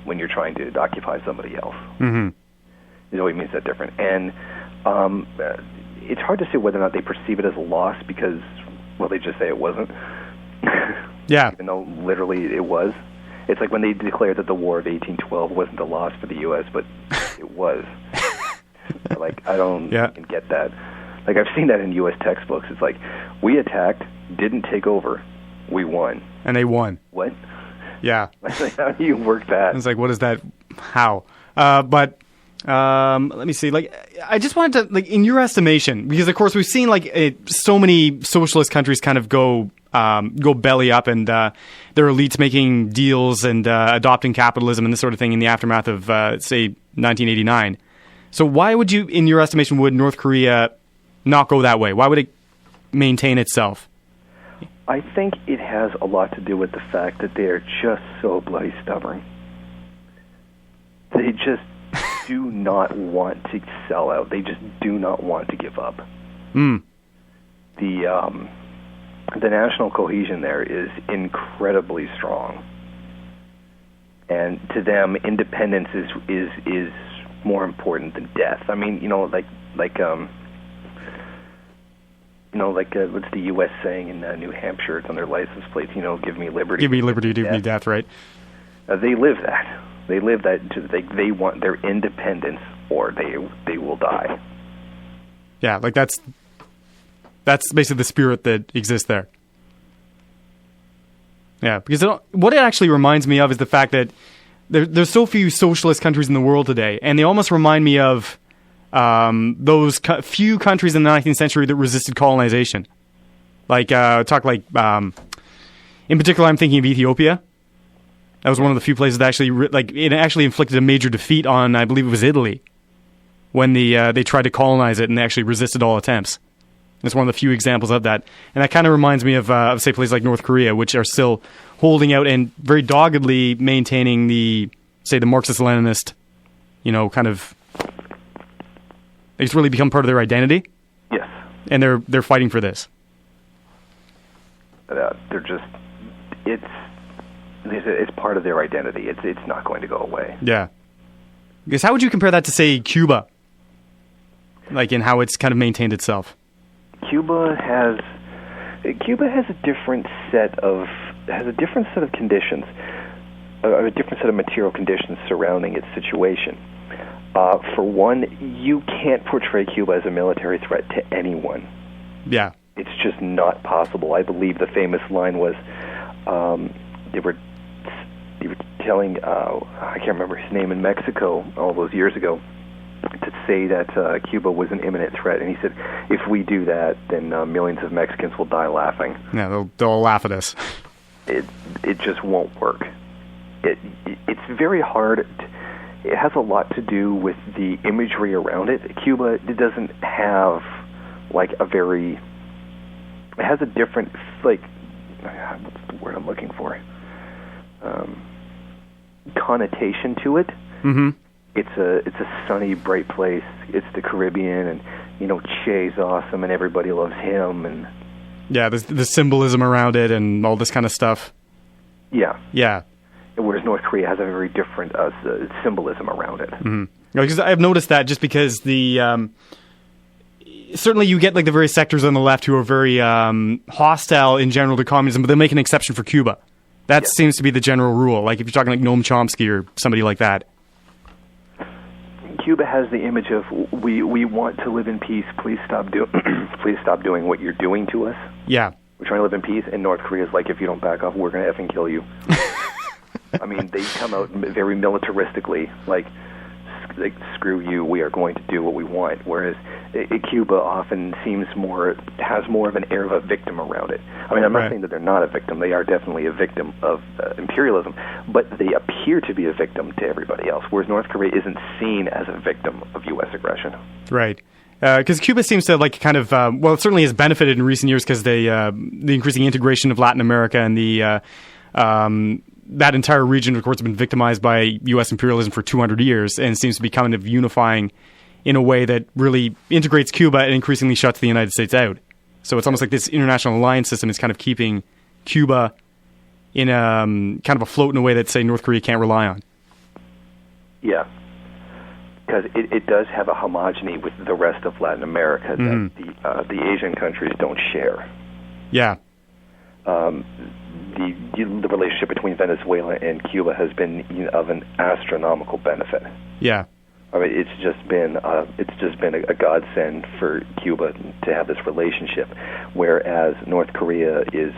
when you're trying to occupy somebody else. Mm-hmm. It always means that different. And it's hard to say whether or not they perceive it as a loss because, well, they just say it wasn't. Yeah. Even though literally it was. It's like when they declared that the War of 1812 wasn't a loss for the U.S., but it was. Like, I don't even get that. Like, I've seen that in U.S. textbooks. It's like, we attacked, didn't take over, we won. And they won. What? Yeah. Like, how do you work that? It's like, what is that? How? But let me see. Like, I just wanted to, like, in your estimation, because of course we've seen like so many socialist countries kind of go belly up, and their elites making deals and adopting capitalism and this sort of thing in the aftermath of say 1989. So why would you, in your estimation, would North Korea not go that way? Why would it maintain itself? I think it has a lot to do with the fact that they are just so bloody stubborn. They just do not want to sell out. They just do not want to give up. Mm. The national cohesion there is incredibly strong, and to them, independence is more important than death. I mean, what's the U.S. saying in New Hampshire? It's on their license plates. Give me liberty. Give me liberty, give me death, right? They live that. They live that. They want their independence, or they will die. Yeah, like that's basically the spirit that exists there. Yeah, because what it actually reminds me of is the fact that there's so few socialist countries in the world today, and they almost remind me of those few countries in the 19th century that resisted colonization. Like, in particular, I'm thinking of Ethiopia. That was one of the few places that actually inflicted a major defeat on, I believe it was Italy, when they tried to colonize it, and they actually resisted all attempts. It's one of the few examples of that. And that kind of reminds me of say, places like North Korea, which are still holding out and very doggedly maintaining the Marxist-Leninist, kind of... It's really become part of their identity. Yes. And they're fighting for this. They're just... It's part of their identity. It's not going to go away. Yeah. Because how would you compare that to, say, Cuba? Like, in how it's kind of maintained itself? Cuba has a different set of conditions, a different set of material conditions surrounding its situation. For one, you can't portray Cuba as a military threat to anyone. Yeah, it's just not possible. I believe the famous line was they were telling I can't remember his name in Mexico all those years ago, to say that Cuba was an imminent threat, and he said, if we do that, then millions of Mexicans will die laughing. Yeah, they'll laugh at us. It just won't work. It's very hard. It has a lot to do with the imagery around it. Cuba, it doesn't have like it has a different, like, what's the word I'm looking for? Connotation to it. Mm-hmm. It's a sunny, bright place. It's the Caribbean, and Che's awesome, and everybody loves him, and yeah, the symbolism around it, and all this kind of stuff. Yeah, yeah. Whereas North Korea has a very different symbolism around it. Mm-hmm. Because I've noticed that just because certainly you get like the various sectors on the left who are very hostile in general to communism, but they make an exception for Cuba. That seems to be the general rule. Like if you're talking like Noam Chomsky or somebody like that. Cuba has the image of we want to live in peace. Please stop doing what you're doing to us. Yeah, we're trying to live in peace. And North Korea's like, if you don't back off, we're going to effing kill you. I mean, they come out very militaristically, like screw you. We are going to do what we want. Whereas Cuba often has more of an air of a victim around it. I mean, I'm not saying that they're not a victim. They are definitely a victim of imperialism, but they appear to be a victim to everybody else. Whereas North Korea isn't seen as a victim of U.S. aggression. Right. Because Cuba seems to like kind of it certainly has benefited in recent years because the increasing integration of Latin America and the that entire region, of course, has been victimized by U.S. imperialism for 200 years and seems to be kind of unifying in a way that really integrates Cuba and increasingly shuts the United States out. So it's almost like this international alliance system is kind of keeping Cuba in kind of afloat in a way that, say, North Korea can't rely on. Yeah. Because it does have a homogeny with the rest of Latin America that the Asian countries don't share. Yeah. The relationship between Venezuela and Cuba has been of an astronomical benefit. Yeah. I mean, it's just been a godsend for Cuba to have this relationship, whereas North Korea is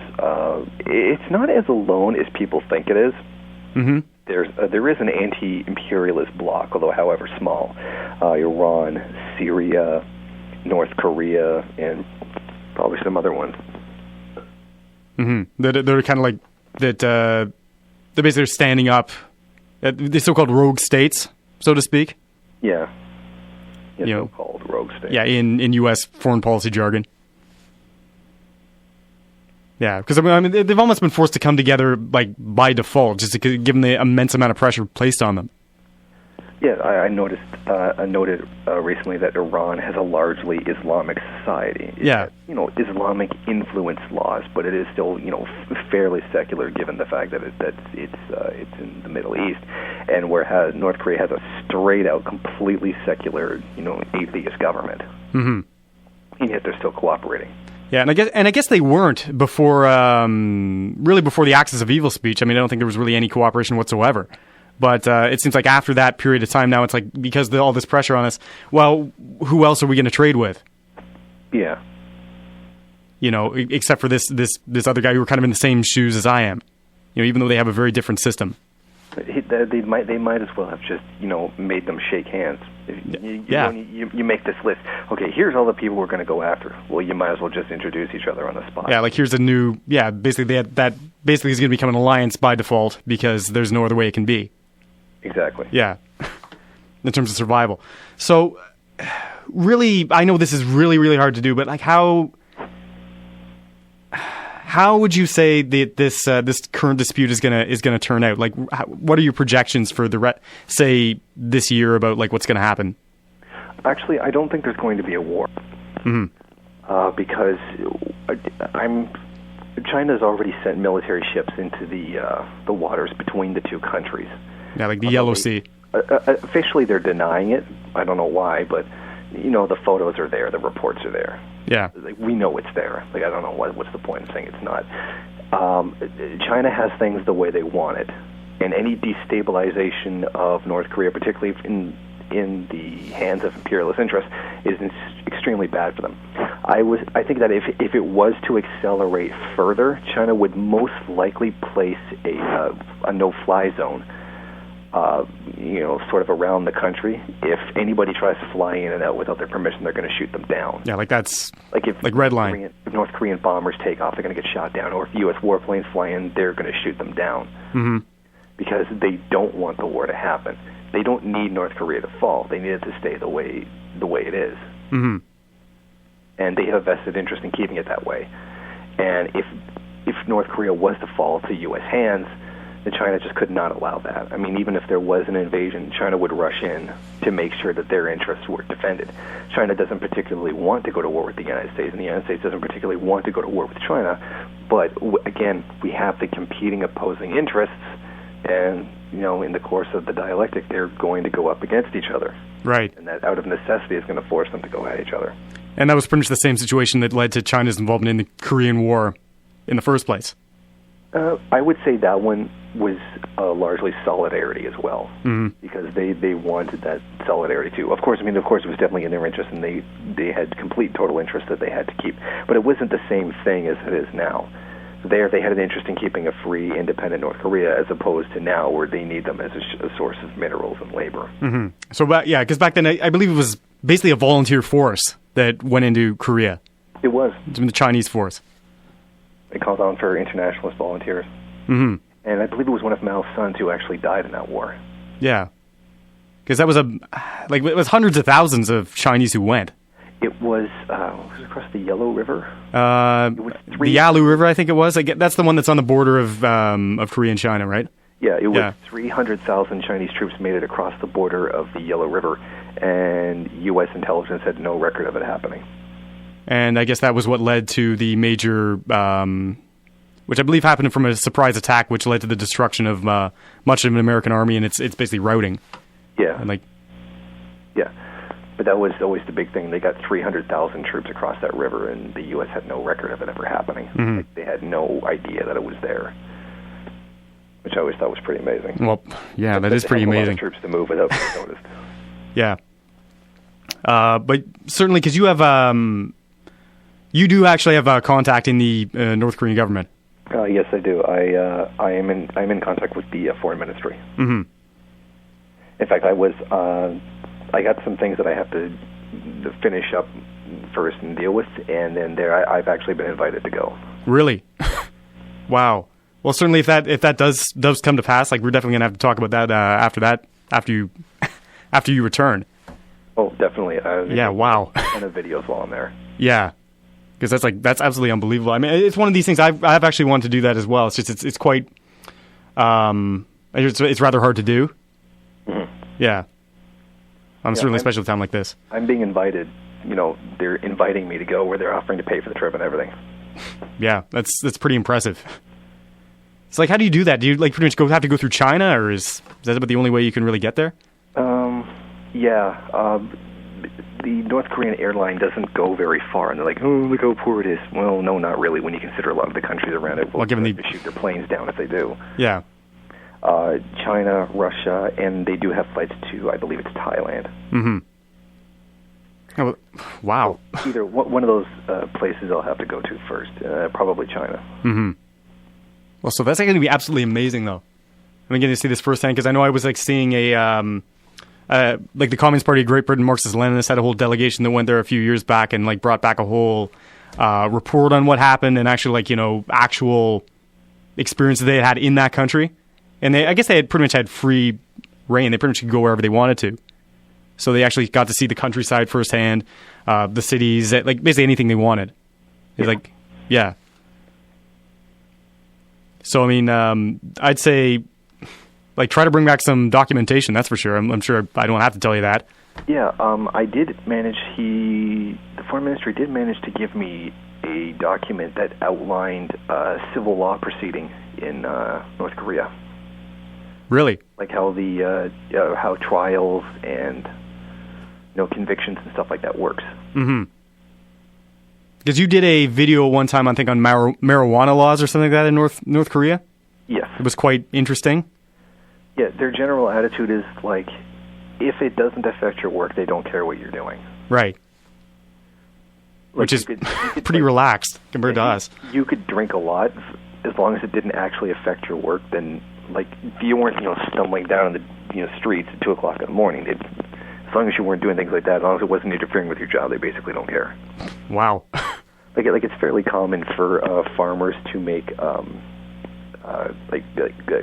it's not as alone as people think it is. Mm-hmm. There is an anti-imperialist bloc, although however small. Iran, Syria, North Korea, and probably some other ones. Mm-hmm. They're kind of like that. They're basically standing up. The so-called rogue states, so to speak. Yeah. You know, so-called rogue states. Yeah, in U.S. foreign policy jargon. Yeah, because I mean they've almost been forced to come together like by default, just given the immense amount of pressure placed on them. Yeah, I noted recently that Iran has a largely Islamic society. Yeah, Islamic influence laws, but it is still fairly secular given the fact that it's in the Middle East, and whereas North Korea has a straight out, completely secular, atheist government. Mm-hmm. And yet they're still cooperating. Yeah, and I guess they weren't before really before the Axis of Evil speech. I mean, I don't think there was really any cooperation whatsoever. But it seems like after that period of time now, it's like because of all this pressure on us, well, who else are we going to trade with? Yeah. Except for this other guy who were kind of in the same shoes as I am. Even though they have a very different system. They might as well have just made them shake hands. You make this list. Okay, here's all the people we're going to go after. Well, you might as well just introduce each other on the spot. Yeah, like here's a new. Yeah, basically that basically is going to become an alliance by default because there's no other way it can be. Exactly. Yeah, in terms of survival. So, really, I know this is really, really hard to do, but like how would you say that this current dispute is gonna turn out? Like, what are your projections for say this year about like what's going to happen? Actually, I don't think there's going to be a war. Mm-hmm. Because China's already sent military ships into the waters between the two countries. Yeah, like the Yellow Sea. Officially, they're denying it. I don't know why, but the photos are there, the reports are there. Yeah, like, we know it's there. Like I don't know what's the point in saying it's not. China has things the way they want it, and any destabilization of North Korea, particularly in the hands of imperialist interests, is extremely bad for them. I think that if it was to accelerate further, China would most likely place a no-fly zone, sort of around the country. If anybody tries to fly in and out without their permission, they're going to shoot them down. Yeah, like that's if red line. If North Korean bombers take off, they're going to get shot down. Or if U.S. warplanes fly in, they're going to shoot them down. Mm-hmm. Because they don't want the war to happen. They don't need North Korea to fall. They need it to stay the way it is. Mm-hmm. And they have a vested interest in keeping it that way. And if North Korea was to fall to U.S. hands, then China just could not allow that. I mean, even if there was an invasion, China would rush in to make sure that their interests were defended. China doesn't particularly want to go to war with the United States, and the United States doesn't particularly want to go to war with China. But again, we have the competing opposing interests, and in the course of the dialectic, they're going to go up against each other. Right. And that out of necessity is going to force them to go at each other. And that was pretty much the same situation that led to China's involvement in the Korean War in the first place. I would say that one was largely solidarity as well, because they wanted that solidarity too. Of course, it was definitely in their interest, and they had complete total interest that they had to keep. But it wasn't the same thing as it is now. There, they had an interest in keeping a free, independent North Korea, as opposed to now, where they need them as a source of minerals and labor. Mm-hmm. So, because back then, I believe it was basically a volunteer force that went into Korea. It was. It's been the Chinese force. They called on for internationalist volunteers. Mm-hmm. And I believe it was one of Mao's sons who actually died in that war. Yeah. Because that was it was hundreds of thousands of Chinese who went. It was across the Yellow River. The Yalu River, I think it was. That's the one that's on the border of Korea and China, right? Yeah, it was 300,000 Chinese troops made it across the border of the Yellow River, and U.S. intelligence had no record of it happening. And I guess that was what led to the major, which I believe happened from a surprise attack, which led to the destruction of much of an American army, and it's basically routing. Yeah. And yeah. But that was always the big thing. They got 300,000 troops across that river, and the U.S. had no record of it ever happening. Mm-hmm. Like, they had no idea that it was there, which I always thought was pretty amazing. Well, yeah, that is pretty amazing. Troops to move without being noticed. Yeah. But certainly, because you have, you do actually have contact in the North Korean government. Yes, I do. I'm in contact with the foreign ministry. Mm-hmm. In fact, I got some things that I have to finish up first and deal with, and then I've actually been invited to go. Really? Wow. Well, certainly, if that does come to pass, like, we're definitely gonna have to talk about that after you return. Oh, definitely. Yeah. Wow. A ton of videos while I'm there. Yeah. Because that's absolutely unbelievable. I mean, it's one of these things I've actually wanted to do that as well. It's just it's quite it's rather hard to do. Mm-hmm. Yeah. Certainly, especially at a time like this. I'm being invited. They're inviting me to go where they're offering to pay for the trip and everything. Yeah, that's pretty impressive. It's like, how do you do that? Do you pretty much have to go through China, or is that about the only way you can really get there? Yeah. The North Korean airline doesn't go very far, and they're like, oh, look how poor it is. Well, no, not really, when you consider a lot of the countries around it will shoot their planes down if they do. Yeah. China, Russia, and they do have flights to, I believe it's Thailand. Mm-hmm. Oh, wow. So either one of those places I'll have to go to first, probably China. Mm-hmm. Well, so that's going to be absolutely amazing, though. I'm getting to see this firsthand, because I know I was seeing a the Communist Party of Great Britain, Marxist-Leninists had a whole delegation that went there a few years back and brought back a whole report on what happened and actually actual experiences they had in that country. And I guess they had pretty much had free reign. They pretty much could go wherever they wanted to. So they actually got to see the countryside firsthand, the cities, basically anything they wanted. It's yeah. So, I mean, I'd say, try to bring back some documentation, that's for sure. I'm sure I don't have to tell you that. Yeah, I did manage, the Foreign Ministry did manage to give me a document that outlined civil law proceeding in North Korea. Really? Like how how trials and convictions and stuff like that works. Mm-hmm. Because you did a video one time, I think, on marijuana laws or something like that in North Korea? Yes. It was quite interesting. Yeah, their general attitude is if it doesn't affect your work, they don't care what you're doing. Right. Which is pretty relaxed compared to us. You could drink a lot as long as it didn't actually affect your work. Then, if you weren't stumbling down in the streets at 2 o'clock in the morning, as long as you weren't doing things like that, as long as it wasn't interfering with your job, they basically don't care. Wow. It's fairly common for farmers to make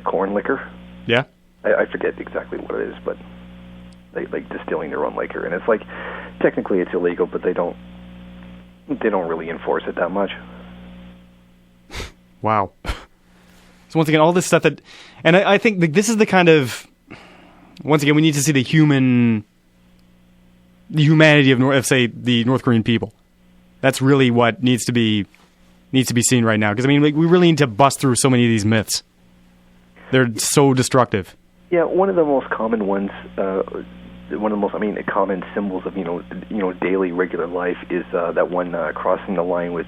corn liquor. Yeah. I forget exactly what it is, but they distilling their own liquor, and it's technically it's illegal, but they don't really enforce it that much. Wow. So once again, all this stuff and I think this is the kind of, once again, we need to see the humanity of say the North Korean people. That's really what needs to be seen right now, because I mean, we really need to bust through so many of these myths. They're so destructive. Yeah, one of the most common ones, common symbols of daily regular life is that one crossing the line with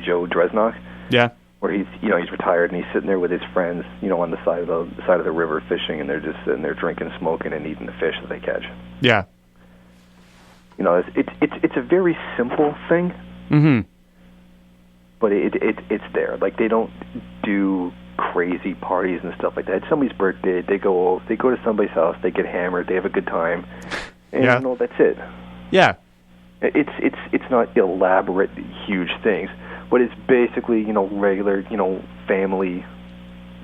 Joe Dresnock. Yeah. Where he's retired and he's sitting there with his friends on the side of the river fishing, and they're just sitting there drinking, smoking, and eating the fish that they catch. Yeah. It's a very simple thing. Mm-hmm. But it's there. They don't do crazy parties and stuff like that. It's somebody's birthday. They go to somebody's house. They get hammered. They have a good time. And that's it. Yeah. It's not elaborate, huge things, but it's basically regular family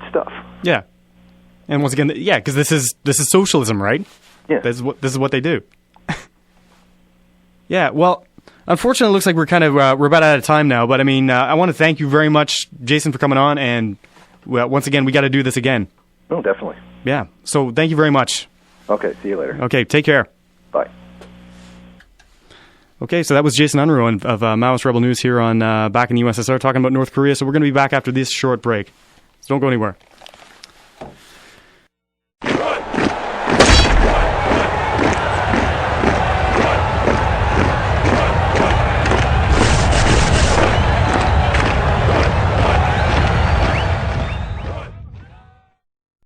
stuff. Yeah. And once again, because this is socialism, right? Yeah. This is what they do. Yeah. Well, unfortunately, it looks like we're kind of we're about out of time now. But I mean, I want to thank you very much, Jason, for coming on. And once again, we got to do this again. Oh, definitely. Yeah. So thank you very much. Okay. See you later. Okay. Take care. Bye. Okay, so that was Jason Unruh of Maoist Rebel News here on Back in the USSR talking about North Korea. So we're going to be back after this short break. So don't go anywhere.